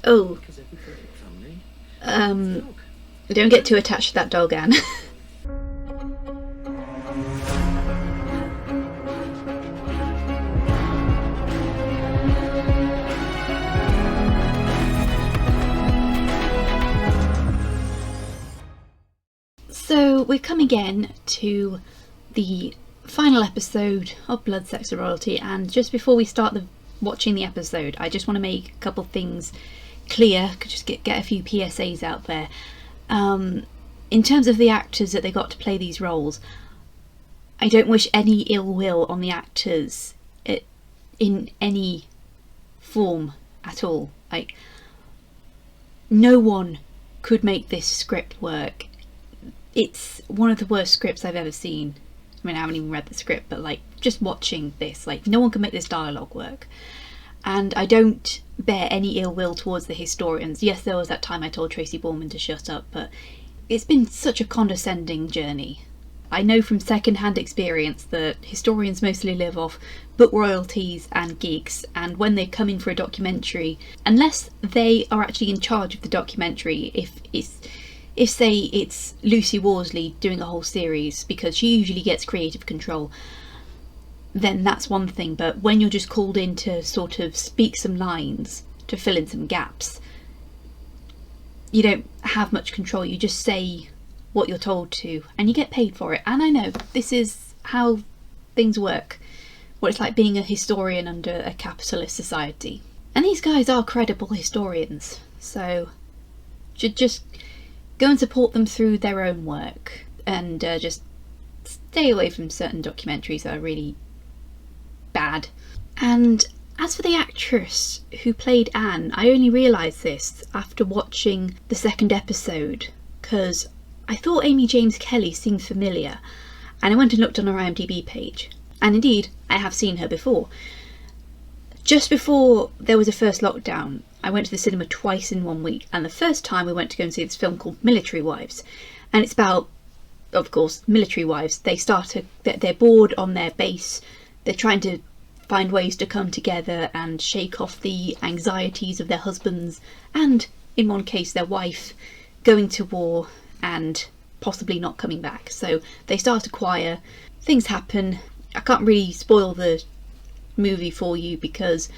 Oh, don't get too attached to that dog, Anne. So we're coming again to the final episode of Blood, Sex and Royalty, and just before we start watching the episode, I just want to make a couple of things clear, just get a few PSAs out there. In terms of the actors that they got to play these roles, I don't wish any ill will on the actors in any form at all. Like, no one could make this script work. It's one of the worst scripts I've ever seen. I mean, I haven't even read the script, but like, just watching this, like, no one can make this dialogue work. And I don't bear any ill will towards the historians. Yes, there was that time I told Tracy Borman to shut up, but it's been such a condescending journey. I know from second-hand experience that historians mostly live off book royalties and gigs, and when they come in for a documentary, unless they are actually in charge of the documentary, if say it's Lucy Worsley doing a whole series, because she usually gets creative control, then that's one thing. But when you're just called in to sort of speak some lines, to fill in some gaps, you don't have much control. You just say what you're told to, and you get paid for it. And I know this is how things work, what it's like being a historian under a capitalist society. And these guys are credible historians, so should just go and support them through their own work, and just stay away from certain documentaries that are really bad. And as for the actress who played Anne, I only realised this after watching the second episode, because I thought Amy James Kelly seemed familiar, and I went and looked on her IMDb page, and indeed I have seen her before. Just before there was a first lockdown, I went to the cinema twice in 1 week, and the first time we went to go and see this film called Military Wives, and it's about, of course, military wives. They're bored on their base, they're trying to find ways to come together and shake off the anxieties of their husbands, and in one case their wife, going to war and possibly not coming back. So they start a choir, things happen. I can't really spoil the movie for you because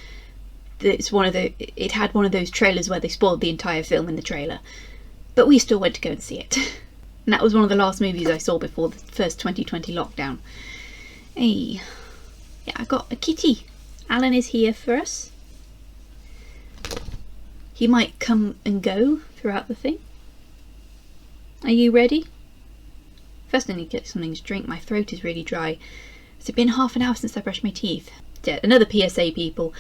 it had one of those trailers where they spoiled the entire film in the trailer, but we still went to go and see it. And that was one of the last movies I saw before the first 2020 lockdown. Hey, yeah, I got a kitty. Alan is here for us. He might come and go throughout the thing. Are you ready? First I need to get something to drink. My throat is really dry. It's been half an hour since I brushed my teeth. Yeah, another PSA, people.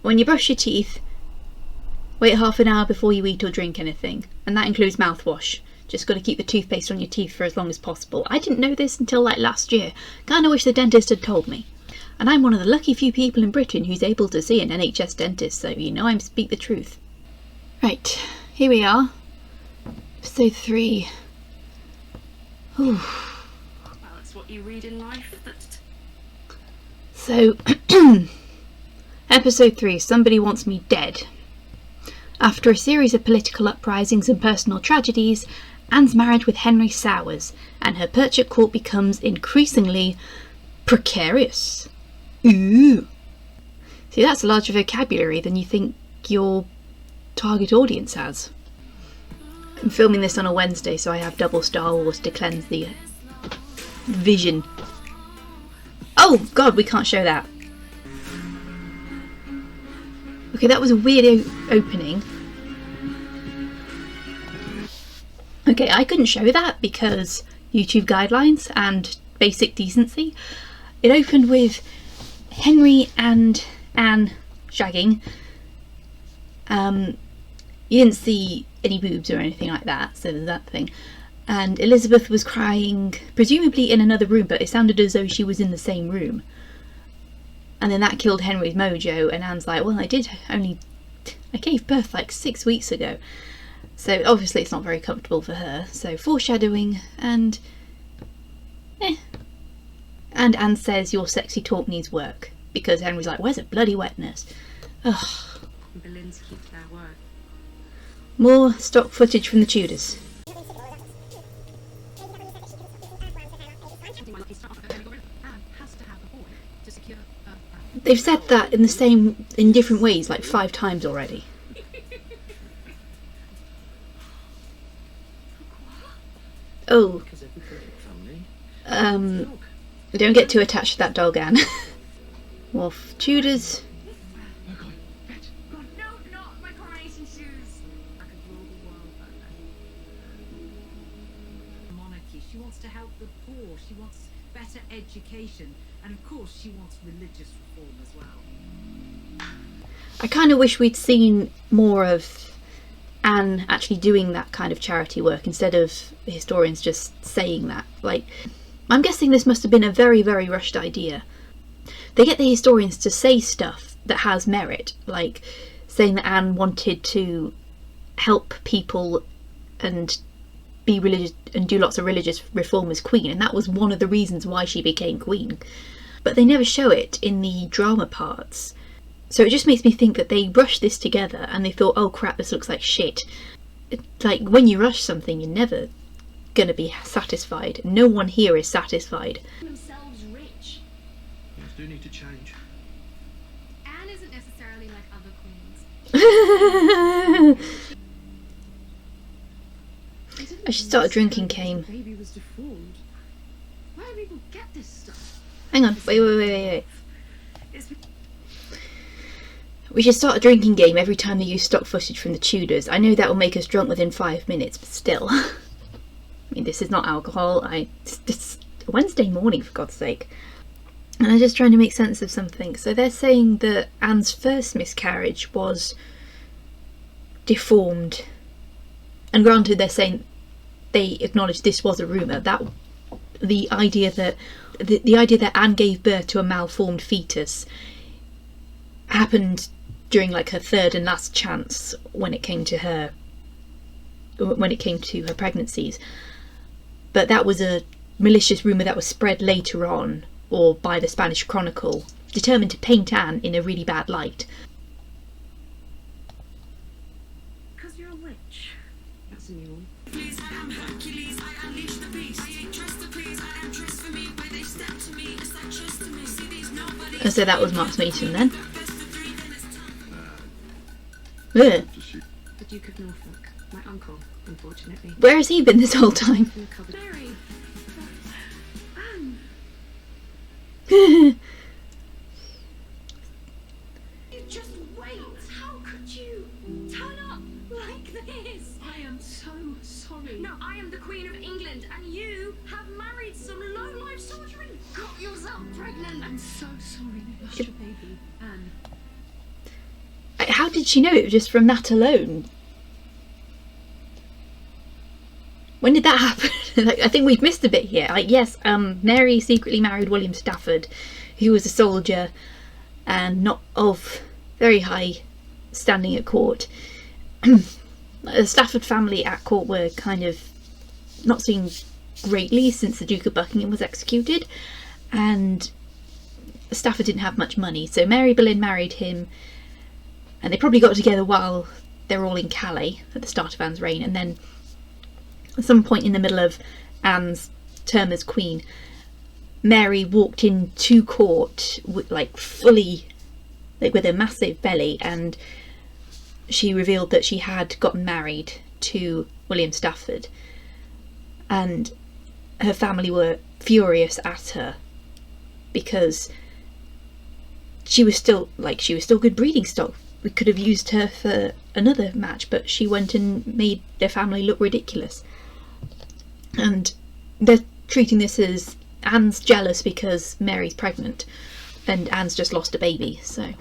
When you brush your teeth, wait half an hour before you eat or drink anything, and that includes mouthwash. Just got to keep the toothpaste on your teeth for as long as possible. I didn't know this until like last year. Kinda wish the dentist had told me. And I'm one of the lucky few people in Britain who's able to see an NHS dentist, so you know I speak the truth. Right, here we are. Episode 3. Ooh. Well, it's what you read in life. So, Episode 3, Somebody Wants Me Dead. After a series of political uprisings and personal tragedies, Anne's marriage with Henry sours, and her perch at court becomes increasingly precarious. Ooh. See, that's a larger vocabulary than you think your target audience has. I'm filming this on a Wednesday, so I have double Star Wars to cleanse the vision. Oh god, we can't show that. Okay, that was a weird opening. Okay, I couldn't show that because YouTube guidelines and basic decency. It opened with Henry and Anne shagging. You didn't see any boobs or anything like that, so there's that thing. And Elizabeth was crying, presumably in another room, but it sounded as though she was in the same room. And then that killed Henry's mojo, and Anne's like, well, I gave birth like 6 weeks ago. So obviously it's not very comfortable for her. So foreshadowing, and And Anne says your sexy talk needs work, because Henry's like, where's the bloody wetness? Ugh. Boleyn's keep their word. More stock footage from the Tudors. They've said that in different ways like 5 times already. Oh. Don't get too attached to that dog, Anne. Wolf Tudors. She wants to help the poor, she wants better education, and of course she wants religious reform as well. I kind of wish we'd seen more of Anne actually doing that kind of charity work instead of the historians just saying that. Like, I'm guessing this must have been a very, very rushed idea. They get the historians to say stuff that has merit, like saying that Anne wanted to help people and be religious and do lots of religious reform as queen, and that was one of the reasons why she became queen. But they never show it in the drama parts. So it just makes me think that they rushed this together and they thought, oh crap, this looks like shit. Like, when you rush something, you're never gonna be satisfied. No one here is satisfied. Themselves rich. Things do need to change. Anne isn't necessarily like other queens. I should start a drinking game. Baby was deformed. Where do people get this stuff? Hang on, wait. We should start a drinking game every time they use stock footage from the Tudors. I know that will make us drunk within 5 minutes, but still. I mean, this is not alcohol. It's Wednesday morning, for God's sake. And I'm just trying to make sense of something. So they're saying that Anne's first miscarriage was deformed. And granted, they're saying they acknowledge this was a rumour. That the idea that Anne gave birth to a malformed fetus happened during like her third and last chance when it came to her pregnancies. But that was a malicious rumour that was spread later on, or by the Spanish Chronicle, determined to paint Anne in a really bad light. Because you're a witch. That's a new one. Please, I am Hercules, I unleash the beast. I ain't dressed to please, I am dressed for me. Where they step to me, it's like trust to me. See these nobody. And so that was Mark's meeting then. Ugh. The Duke of Norfolk, my uncle, unfortunately. Where has he been this whole time? In the cupboard. Mary! Anne! You just wait. How could you turn up like this? I am so sorry. No, I am the Queen of England, and you have married some low-life soldier and got yourself pregnant. I'm so sorry we lost your baby, Anne. How did she know it just from that alone? When did that happen? Like, I think we've missed a bit here. Like, yes, Mary secretly married William Stafford, who was a soldier and not of very high standing at court. The Stafford family at court were kind of not seen greatly since the Duke of Buckingham was executed, and Stafford didn't have much money, so Mary Boleyn married him, and they probably got together while they were all in Calais at the start of Anne's reign, and then at some point in the middle of Anne's term as queen, Mary walked into court with, with a massive belly, and she revealed that she had gotten married to William Stafford, and her family were furious at her because she was still good breeding stock. We could have used her for another match, but she went and made their family look ridiculous. And they're treating this as Anne's jealous because Mary's pregnant and Anne's just lost a baby, so.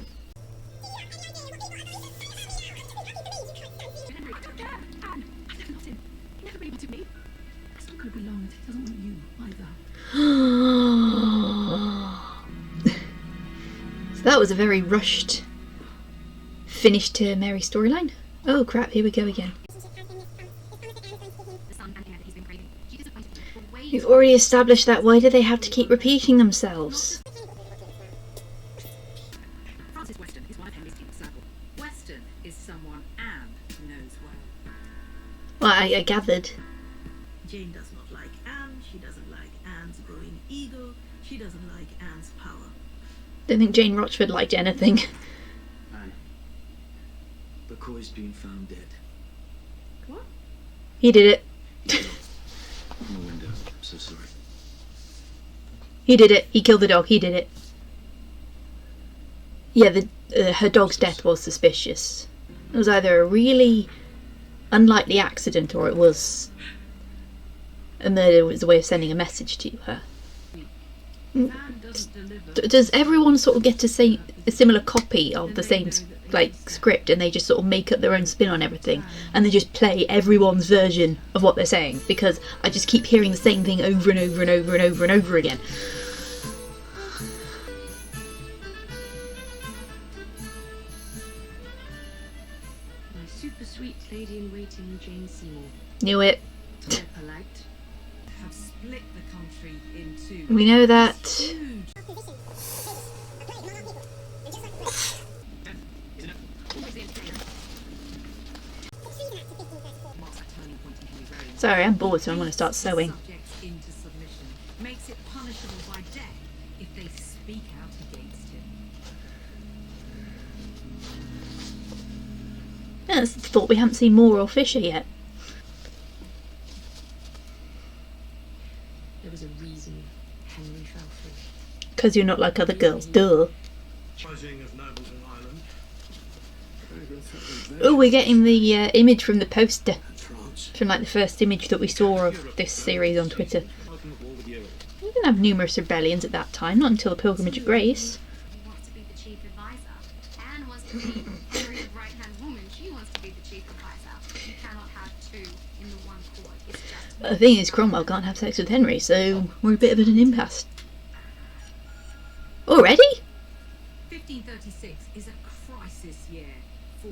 So that was a very rushed finish to Mary's storyline. Oh crap, here we go again. We've already established that. Why do they have to keep repeating themselves? Francis Weston is one of Henry's king's circle. West Winston is someone Anne knows well. Well, I gathered. Jane does not like Anne. She doesn't like Anne's growing ego. She doesn't like Anne's power. Don't think Jane Rochford liked anything. Anne, McCoy's been found dead. What? He did it. In the window. I'm so sorry. He did it. He killed the dog. He did it. Yeah, her dog's death was suspicious. It was either a really unlikely accident or it was a murder. Was a way of sending a message to her. Anne doesn't deliver. Does everyone sort of get to say a similar copy of the same script, and they just sort of make up their own spin on everything, and they just play everyone's version of what they're saying? Because I just keep hearing the same thing over and over and over and over and over again. My super sweet lady in waiting, Jane Seymour. Knew it. They're polite. Have split the country in two. We know that. Huge. Sorry, I'm bored, so I'm going to start sewing. Subjects into submission makes it punishable by death if they speak out against him. Yeah, I thought we haven't seen Moore or Fisher yet. There was a reason Henry fell free. Because you're not like other girls. Duh. Rising of nobles in Ireland. Oh, we're getting the image from the poster. France. From like the first image that we saw of this series on Twitter. Welcome at war with Europe. We didn't have numerous rebellions at that time, not until the Pilgrimage of Grace. He wants to be the chief advisor. Anne wants to be Henry's right-hand woman. She wants to be the chief advisor. You cannot have two in the one court. It's just... The thing is, Cromwell can't have sex with Henry, so we're a bit of an impasse. Already? 1536 is a crisis year for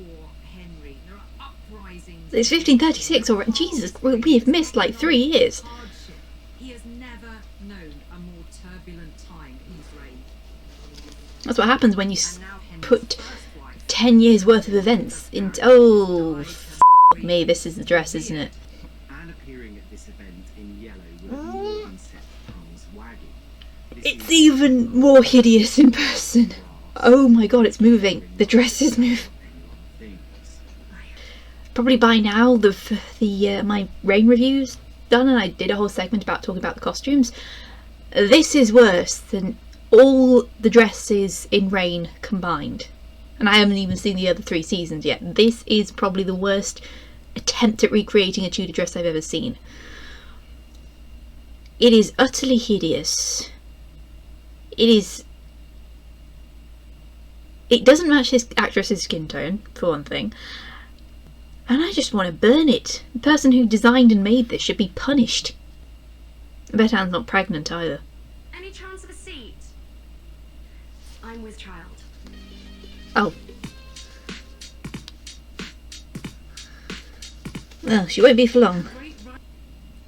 Henry. There are uprisings. It's 1536 already. Jesus, we have missed like 3 years. Hardship. He has never known a more turbulent time in his reign. That's what happens when you And now Henry's put first wife, 10 years worth of events into... Oh, f*** me, this is the dress, isn't it? Anne appearing at this event in yellow would have more than set tongues wagging. This It's is even more hideous in person. Oh my god, it's moving. The dress is moving. things. Probably by now my Rain review's done, and I did a whole segment about talking about the costumes. This is worse than all the dresses in Rain combined. And I haven't even seen the other 3 seasons yet. This is probably the worst attempt at recreating a Tudor dress I've ever seen. It is utterly hideous. It doesn't match this actress's skin tone, for one thing. And I just want to burn it. The person who designed and made this should be punished. I bet Anne's not pregnant either. Any chance of a seat? I'm with child. Oh. Well, she won't be for long.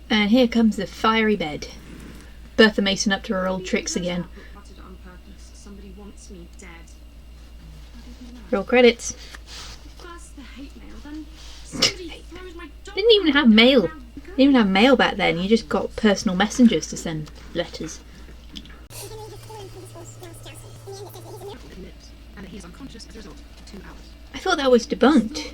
And here comes the fiery bed. Bertha Mason up to her old tricks again. Uttered on purpose. Somebody wants me dead. How did you know? Roll credits. First the hate mail, then somebody throws my dog. Didn't even have mail. Didn't even have mail back then. You just got personal messengers to send letters. And that he's unconscious as a result for 2 hours. I thought that was debunked.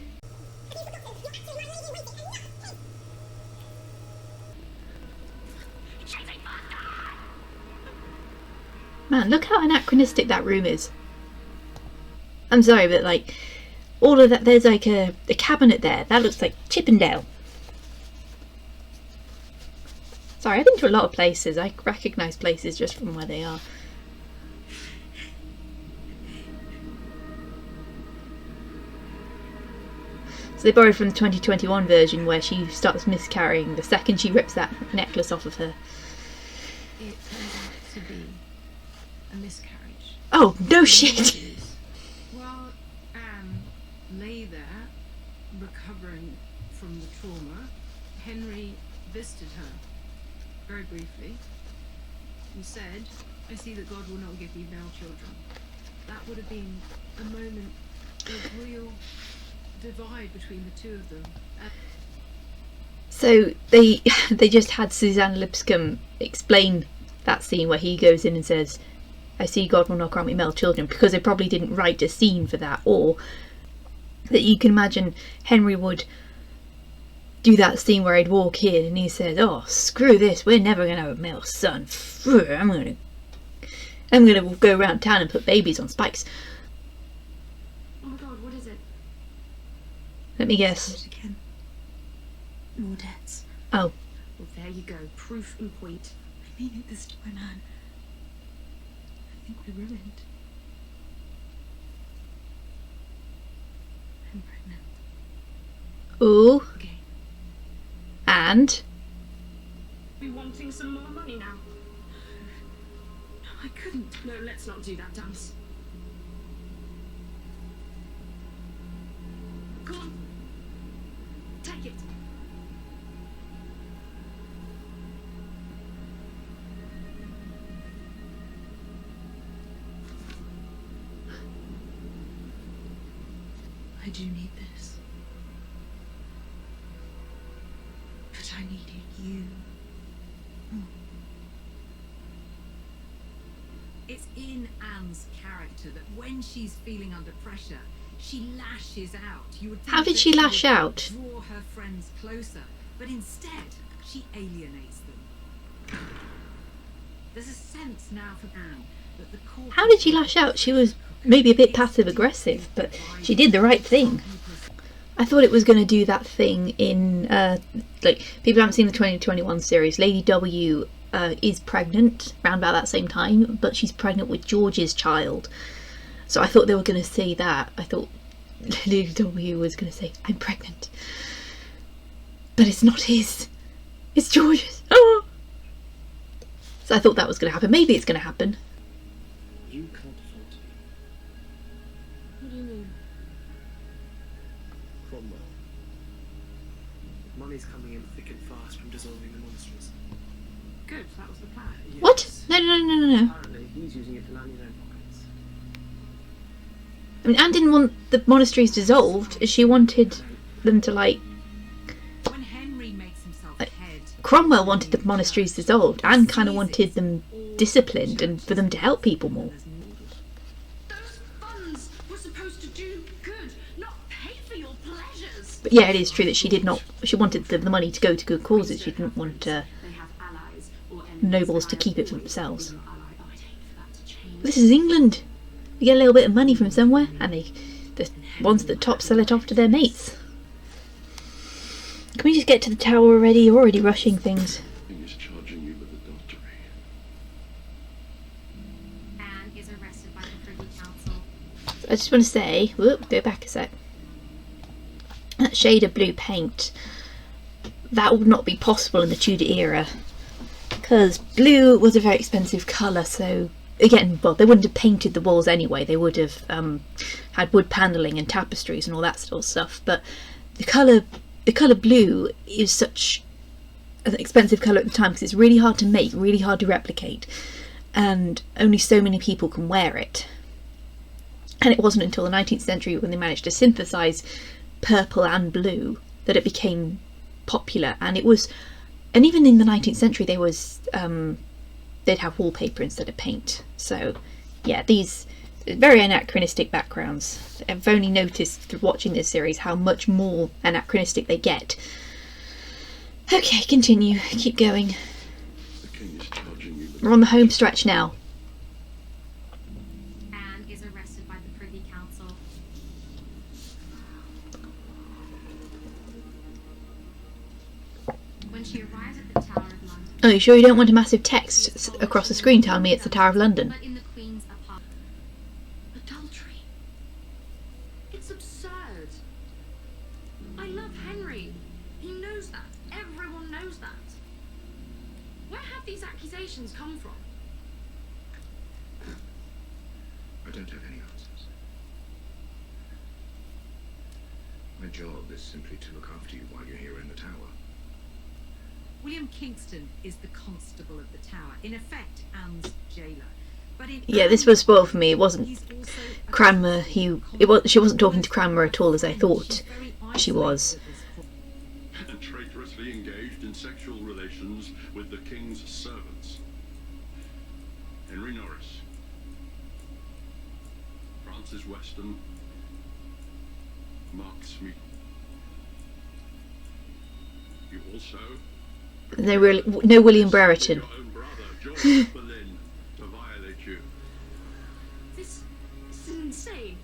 Man, look how anachronistic that room is. I'm sorry, but like, all of that, there's like a cabinet there. That looks like Chippendale. Sorry, I've been to a lot of places. I recognise places just from where they are. So they borrowed from the 2021 version where she starts miscarrying the second she rips that necklace off of her. It turns out to be a miscarriage. Oh, no shit! While Anne lay there, recovering from the trauma, Henry visited her very briefly and said, "I see that God will not give you male children." That would have been a moment a real divide between the two of them. So they just had Suzanne Lipscomb explain that scene where he goes in and says, "I see God will not grant me male children," because they probably didn't write a scene for that, or that you can imagine Henry would do that scene where he'd walk in and he says, "Oh, screw this, we're never going to have a male son. I'm going to go around town and put babies on spikes." Oh my god, what is it? Let me guess. Again. More debts. Oh, Well, there you go. Proof in point. I mean it this time, Anne. I think we're ruined. I'm pregnant. ooh, Okay. and Be wanting some more money now. No, I couldn't. No, let's not do that dance. Come on. Take it. I do need this. But I needed you. It's in Anne's character that when she's feeling under pressure, she lashes out. You would think how did that she lash would out? Draw her friends closer, but instead she alienates them. There's a sense now from Anne that the core. How did she lash out? She was maybe a bit passive aggressive, but she did the right thing. I thought it was going to do that thing in like, people haven't seen the 2021 series. Lady W is pregnant around about that same time, but she's pregnant with George's child. So I thought they were going to say that. I thought Lady W was going to say, "I'm pregnant," but it's not his. It's George's. Oh. So I thought that was going to happen. Maybe it's going to happen. You can't afford to be. What do you mean? Cromwell. Money's coming in thick and fast from dissolving the monasteries. Good, that was the plan. What? No. Apparently, he's using it to line his own pockets. I mean, Anne didn't want the monasteries dissolved. She wanted them to, like, When Henry makes himself head, Cromwell wanted the monasteries dissolved. Anne kind of wanted them disciplined and for them to help people more. Those funds were supposed to do good, not pay for your pleasures. But yeah, it is true that she did not. She wanted the money to go to good causes. She didn't want They have allies or enemies. nobles to keep it for themselves. Your ally, but I'd hate for that to change. This is England. You get a little bit of money from somewhere, and the ones at the top sell it off to their mates. Can we just get to the tower already? You're already rushing things. He's charging you with adultery. Anne is arrested by the Privy Council. I just want to say, whoop, go back a sec. That shade of blue paint, that would not be possible in the Tudor era, because blue was a very expensive colour. So again, well, they wouldn't have painted the walls anyway. They would have had wood panelling and tapestries and all that sort of stuff. But the colour blue is such an expensive colour at the time because it's really hard to make, really hard to replicate, and only so many people can wear it. And it wasn't until the 19th century when they managed to synthesise purple and blue that it became popular. And even in the 19th century they'd have wallpaper instead of paint. So yeah, these very anachronistic backgrounds. I've only noticed through watching this series how much more anachronistic they get. Okay, continue, keep going. The king is charging you with We're on the home stretch now. Anne is arrested by the Privy Council. When she arrives at the Tower of London. Oh, you sure you don't want a massive text across the screen telling me it's the Tower of London? But in the Queen's apartment. Adultery. It's absurd. I love Henry. He knows that. Everyone knows that. Where have these accusations come from? I don't have any answers. My job is simply to look after you while you're here in the tower. William Kingston is the constable of the tower, in effect Anne's jailer. But in Yeah, this was spoiled for me. It wasn't Cranmer. She wasn't talking to Cranmer at all as I thought she was. And traitorously engaged in sexual relations with the king's servants. Henry Norris, Francis Weston, Mark Smeaton. You also No William Brereton. your own brother, George Boleyn, to violate you. This is insane.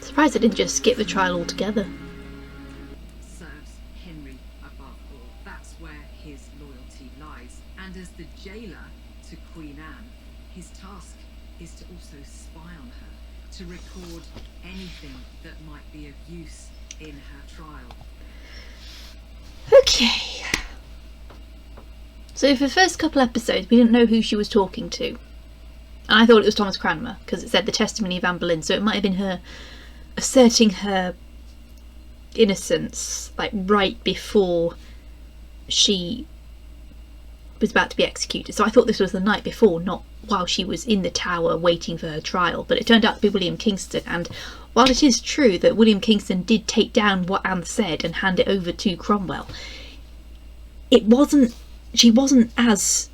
Surprised I didn't just skip the trial altogether. serves Henry above all. That's where his loyalty lies. And as the jailer to Queen Anne, his task is to also spy on her, to record anything that might be of use in her trial. Okay. So for the first couple episodes, we didn't know who she was talking to. And I thought it was Thomas Cranmer, because it said the testimony of Anne Boleyn, so it might have been her asserting her innocence, like right before she was about to be executed. So I thought this was the night before, not while she was in the tower waiting for her trial. But it turned out to be William Kingston, and while it is true that William Kingston did take down what Anne said and hand it over to Cromwell, she wasn't as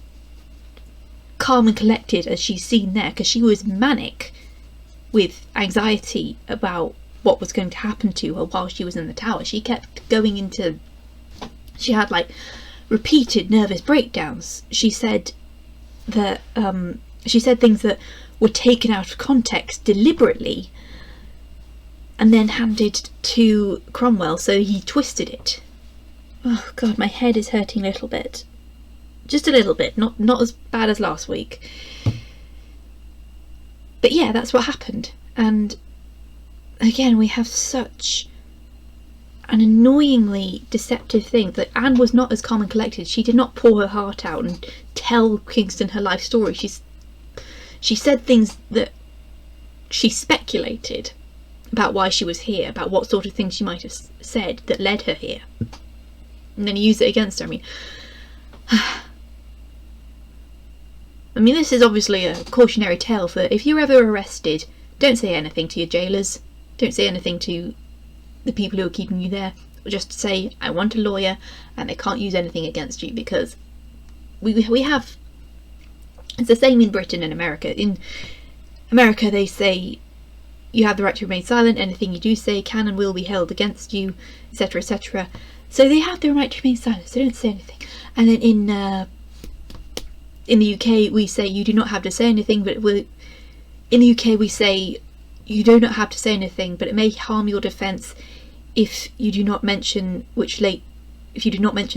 calm and collected as she's seen there, because she was manic with anxiety about what was going to happen to her while she was in the tower. She kept going into... She had like repeated nervous breakdowns. She said that she said things that were taken out of context deliberately and then handed to Cromwell, so he twisted it. Oh god, my head is hurting a little bit. Just a little bit, not as bad as last week. But yeah, that's what happened. And again, we have such an annoyingly deceptive thing that Anne was not as calm and collected. She did not pour her heart out and tell Kingston her life story. She said things that she speculated about why she was here, about what sort of things she might have said that led her here, and then use it against her. I mean, this is obviously a cautionary tale for if you're ever arrested, don't say anything to your jailers, don't say anything to the people who are keeping you there, or just say, I want a lawyer, and they can't use anything against you, because we have... It's the same in Britain and America. In America they say you have the right to remain silent, anything you do say can and will be held against you, etc, etc. So they have the right to remain silent, so don't say anything. And then in the UK we say you do not have to say anything, but in the UK we say you do not have to say anything, but it may harm your defence if you do not mention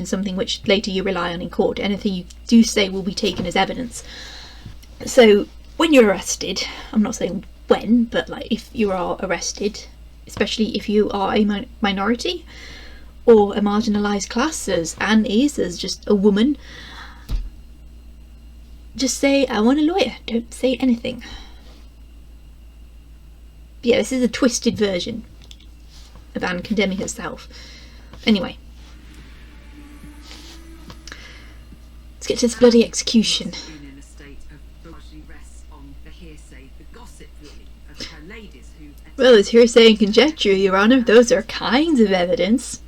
something which later you rely on in court. Anything you do say will be taken as evidence. So when you're arrested, I'm not saying when, but like if you are arrested, especially if you are a minority or a marginalised class, as Anne is, as just a woman, just say, I want a lawyer, don't say anything. But yeah, this is a twisted version of Anne condemning herself. Anyway, let's get to this bloody execution. Been in a state of largely rests on the hearsay, the gossip really, of her ladies who... Well, it's hearsay and conjecture, Your Honour. Those are kinds of evidence.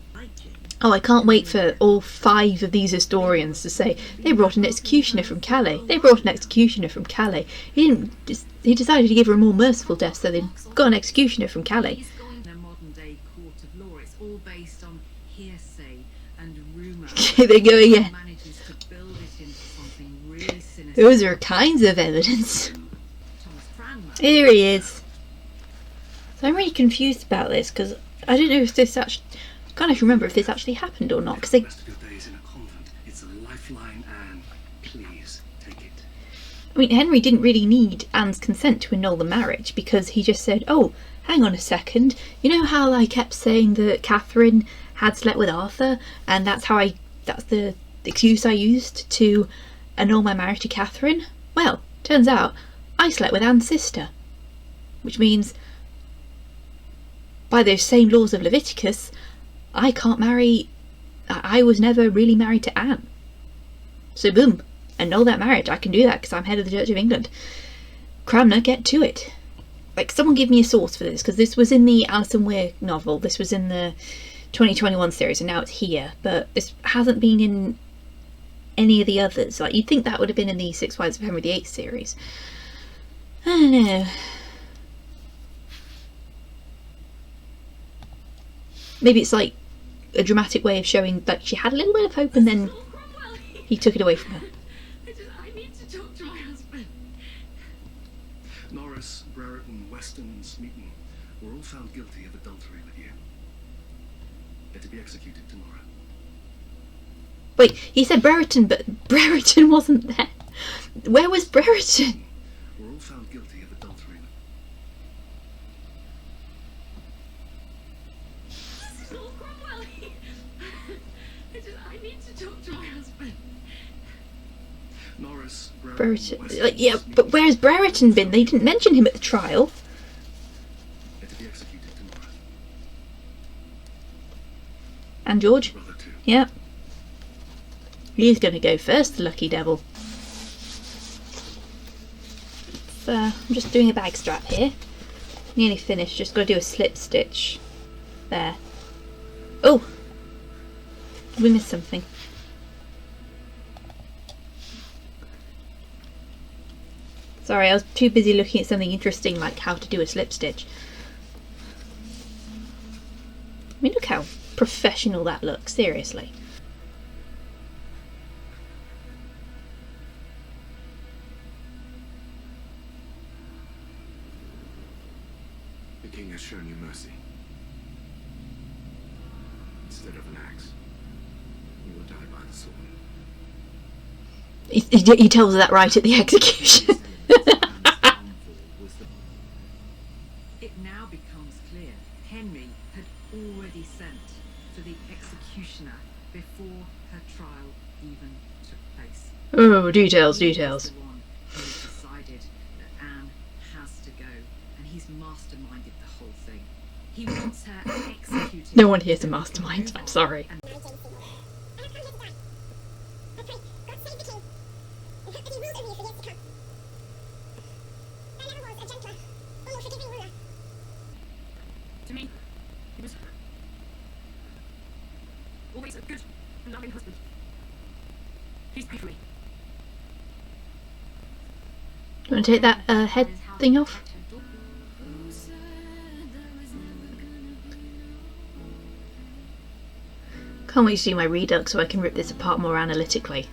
Oh, I can't wait for all 5 of these historians to say, they brought an executioner from Calais. They brought an executioner from Calais. He decided to give her a more merciful death, so they got an executioner from Calais. He's going in a modern day court of law. It's all based on hearsay and rumour. Here they go again. Manages to build it into something really sinister. Those are kinds of evidence. Thomas Cranmer. Here he is. So I'm really confused about this, because I don't know if this actually... I can't remember if this actually happened or not, because they... The rest of your days in a convent. It's a lifeline, Anne. Please, take it. I mean, Henry didn't really need Anne's consent to annul the marriage, because he just said, oh, hang on a second, you know how I kept saying that Catherine had slept with Arthur, and that's the excuse I used to annul my marriage to Catherine? Well, turns out I slept with Anne's sister, which means by those same laws of Leviticus, I can't marry... I was never really married to Anne. So boom, annul that marriage. I can do that because I'm head of the Church of England. Cranmer, get to it. Like, someone give me a source for this, because this was in the Alison Weir novel, this was in the 2021 series, and now it's here, but this hasn't been in any of the others. Like, you'd think that would have been in the Six Wives of Henry VIII series. I don't know. Maybe it's like a dramatic way of showing that she had a little bit of hope and then he took it away from her. I need to talk to my husband. Norris, Brereton, Weston, and Smeaton were all found guilty of adultery with you. They're to be executed tomorrow. Wait, he said Brereton, but Brereton wasn't there. Where was Brereton? Were all found guilty of adultery. This is all Cromwell. I need to talk to my husband. Norris, Brereton. Like, yeah, but where's Brereton been? They didn't mention him at the trial. They're to be executed tomorrow. And George? Brother too. Yeah. He's going to go first, the lucky devil. So, I'm just doing a bag strap here. Nearly finished, just got to do a slip stitch. There. Oh! We missed something. Sorry, I was too busy looking at something interesting like how to do a slip stitch. I mean, look how professional that looks, seriously. The king has shown you mercy. Instead of an axe, you will die by the sword. He tells her that right at the execution. It now becomes clear Henry had already sent for the executioner before her trial even took place. Oh, details, details. He's the one who decided that Anne has to go, and he's masterminded the whole thing. He wants her executed. No one here's a mastermind, I'm sorry. To me, he was always a good and loving husband. Please pray for me. Do you want to take that head thing off? Can't wait to do my redux so I can rip this apart more analytically.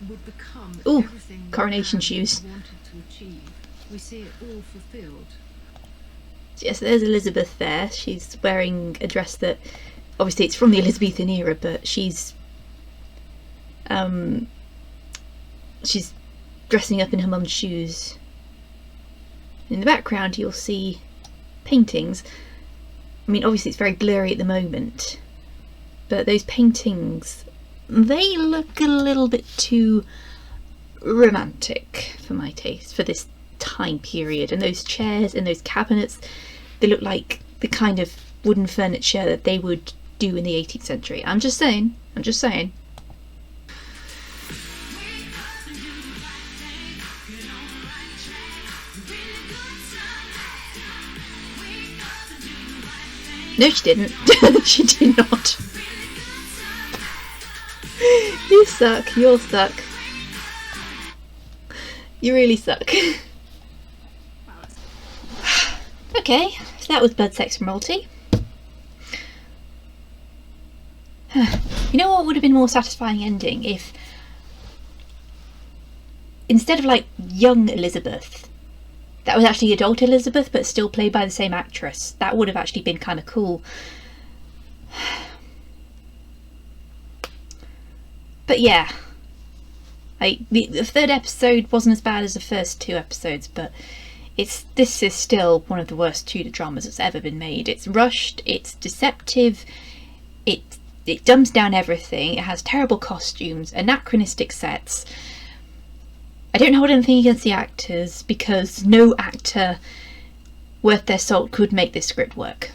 Would become Ooh, everything that coronation Anne shoes. wanted to achieve. We see it all fulfilled. Yes, there's Elizabeth there. She's wearing a dress that, obviously it's from the Elizabethan era, but she's dressing up in her mum's shoes. In the background you'll see paintings. I mean, obviously it's very blurry at the moment, but those paintings, they look a little bit too romantic for my taste for this time period. And those chairs and those cabinets, they look like the kind of wooden furniture that they would do in the 18th century. I'm just saying. No, she didn't. She did not. You suck. You'll suck. You really suck. Okay, so that was Blood, Sex and Royalty. You know what would have been a more satisfying ending if, instead of like young Elizabeth, that was actually adult Elizabeth but still played by the same actress. That would have actually been kind of cool. But yeah, the third episode wasn't as bad as the first two episodes, but this is still one of the worst Tudor dramas that's ever been made. It's rushed, it's deceptive, it dumbs down everything, it has terrible costumes, anachronistic sets. I don't hold anything against the actors, because no actor worth their salt could make this script work.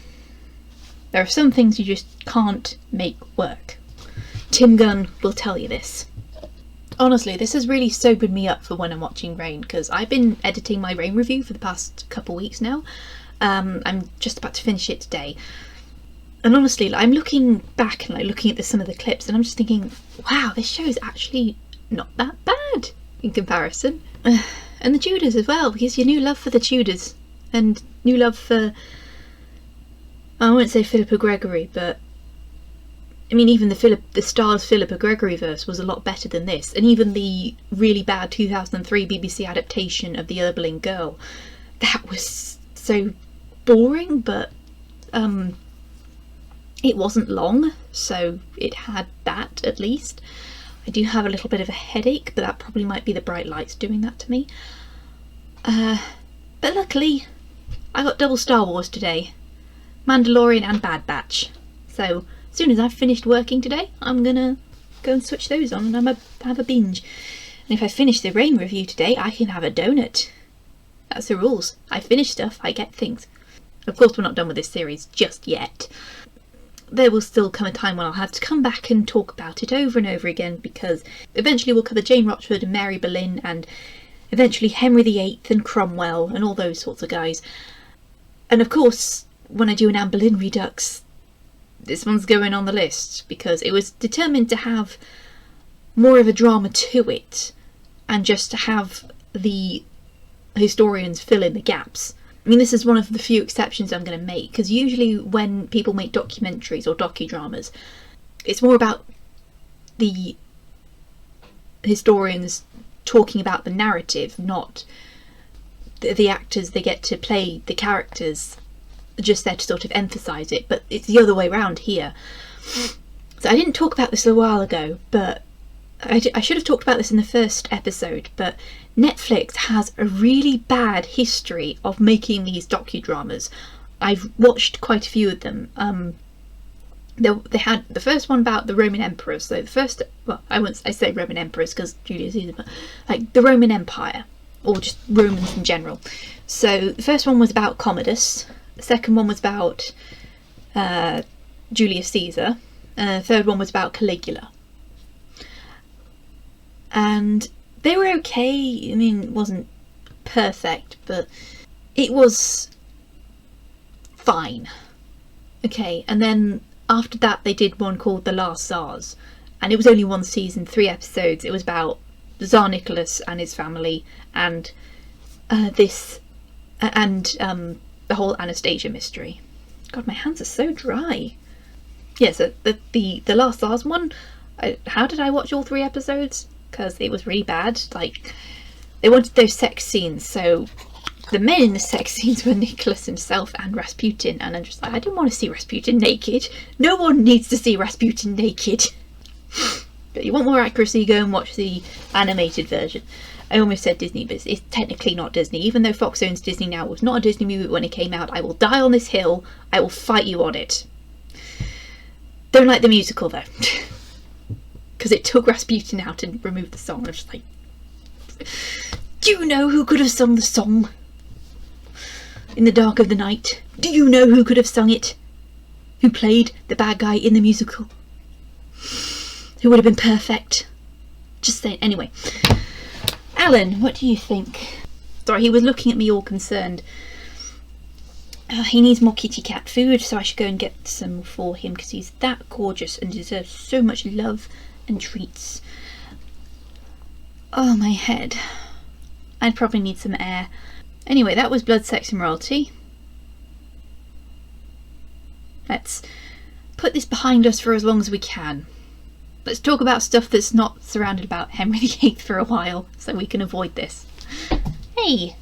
There are some things you just can't make work. Tim Gunn will tell you this. Honestly, this has really sobered me up for when I'm watching Reign, because I've been editing my Reign review for the past couple weeks now. I'm just about to finish it today. And honestly, like, I'm looking back and like looking at some of the clips, and I'm just thinking, wow, this show is actually not that bad in comparison. And the Tudors as well, because your new love for the Tudors and new love for, I won't say Philippa Gregory, but I mean, even the Star's Philippa Gregory verse was a lot better than this, and even the really bad 2003 BBC adaptation of The Urbling Girl, that was so boring, but it wasn't long, so it had that at least. I do have a little bit of a headache, but that probably might be the bright lights doing that to me. But luckily, I got double Star Wars today. Mandalorian and Bad Batch. So, as soon as I've finished working today, I'm gonna go and switch those on and have a binge. And if I finish the Reign review today, I can have a donut. That's the rules. I finish stuff, I get things. Of course, we're not done with this series just yet. There will still come a time when I'll have to come back and talk about it over and over again, because eventually we'll cover Jane Rochford and Mary Boleyn, and eventually Henry VIII and Cromwell and all those sorts of guys. And of course, when I do an Anne Boleyn Redux, this one's going on the list, because it was determined to have more of a drama to it, and just to have the historians fill in the gaps. I mean, this is one of the few exceptions I'm going to make, because usually when people make documentaries or docudramas, it's more about the historians talking about the narrative, not the actors. They get to play the characters, just there to sort of emphasise it, but it's the other way around here. So I didn't talk about this a while ago, but I should have talked about this in the first episode, but Netflix has a really bad history of making these docudramas. I've watched quite a few of them. They had the first one about the Roman emperors. So the first, well, I say Roman emperors because Julius Caesar, but like the Roman Empire, or just Romans in general. So the first one was about Commodus. The second one was about Julius Caesar. And the third one was about Caligula. And they were okay. I mean, it wasn't perfect, but it was fine. Okay, and then after that they did one called The Last Tsars, and it was only one season, 3 episodes. It was about Tsar Nicholas and his family, and the whole Anastasia mystery. God, my hands are so dry. Yeah, so the Last Tsars one, how did I watch all 3 episodes? Because it was really bad. Like, they wanted those sex scenes, so the men in the sex scenes were Nicholas himself and Rasputin, and I'm just like, I didn't want to see Rasputin naked. No one needs to see Rasputin naked. But you want more accuracy, go and watch the animated version. I almost said Disney, but it's technically not Disney. Even though Fox owns Disney now, it was not a Disney movie when it came out. I will die on this hill. I will fight you on it. Don't like the musical though. Because it took Rasputin out and removed the song. I'm just like, do you know who could have sung the song? In the Dark of the Night. Do you know who could have sung it? Who played the bad guy in the musical? Who would have been perfect? Just saying. Anyway. Alan, what do you think? Sorry, he was looking at me all concerned. He needs more kitty cat food, so I should go and get some for him, because he's that gorgeous and deserves so much love and treats. Oh, my head. I'd probably need some air. Anyway, that was Blood, Sex and Royalty. Let's put this behind us for as long as we can. Let's talk about stuff that's not surrounded about Henry VIII for a while, so we can avoid this. Hey!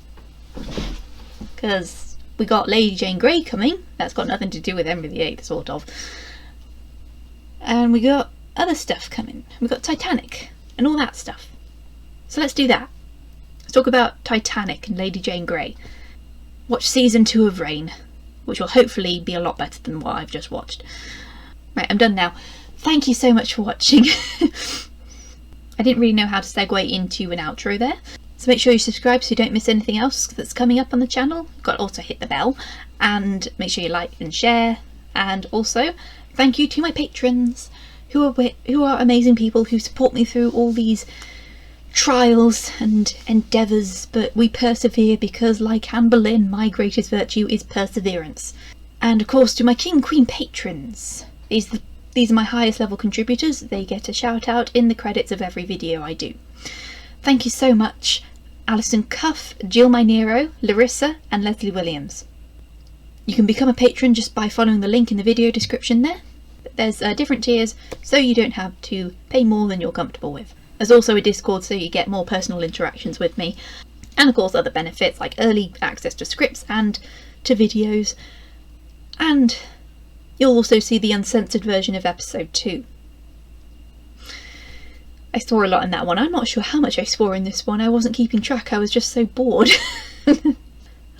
Because we got Lady Jane Grey coming. That's got nothing to do with Henry VIII, sort of. And we got other stuff coming. We got Titanic and all that stuff. So let's do that. Let's talk about Titanic and Lady Jane Grey. Watch season 2 of Reign, which will hopefully be a lot better than what I've just watched. Right, I'm done now. Thank you so much for watching. I didn't really know how to segue into an outro there, So make sure you subscribe so you don't miss anything else that's coming up on the channel. You've got to also hit the bell and make sure you like and share. And also, thank you to my patrons who are amazing people who support me through all these trials and endeavours, but we persevere because, like Anne Boleyn, my greatest virtue is perseverance. And of course to my King Queen patrons, these are my highest level contributors. They get a shout out in the credits of every video I do. Thank you so much, Alison Cuff, Jill Minero, Larissa and Leslie Williams. You can become a patron just by following the link in the video description there. There's different tiers, so you don't have to pay more than you're comfortable with. There's also a Discord, so you get more personal interactions with me. And of course other benefits like early access to scripts and to videos. And you'll also see the uncensored version of episode 2. I swore a lot in that one. I'm not sure how much I swore in this one. I wasn't keeping track. I was just so bored.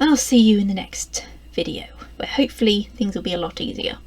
I'll see you in the next video, where hopefully things will be a lot easier.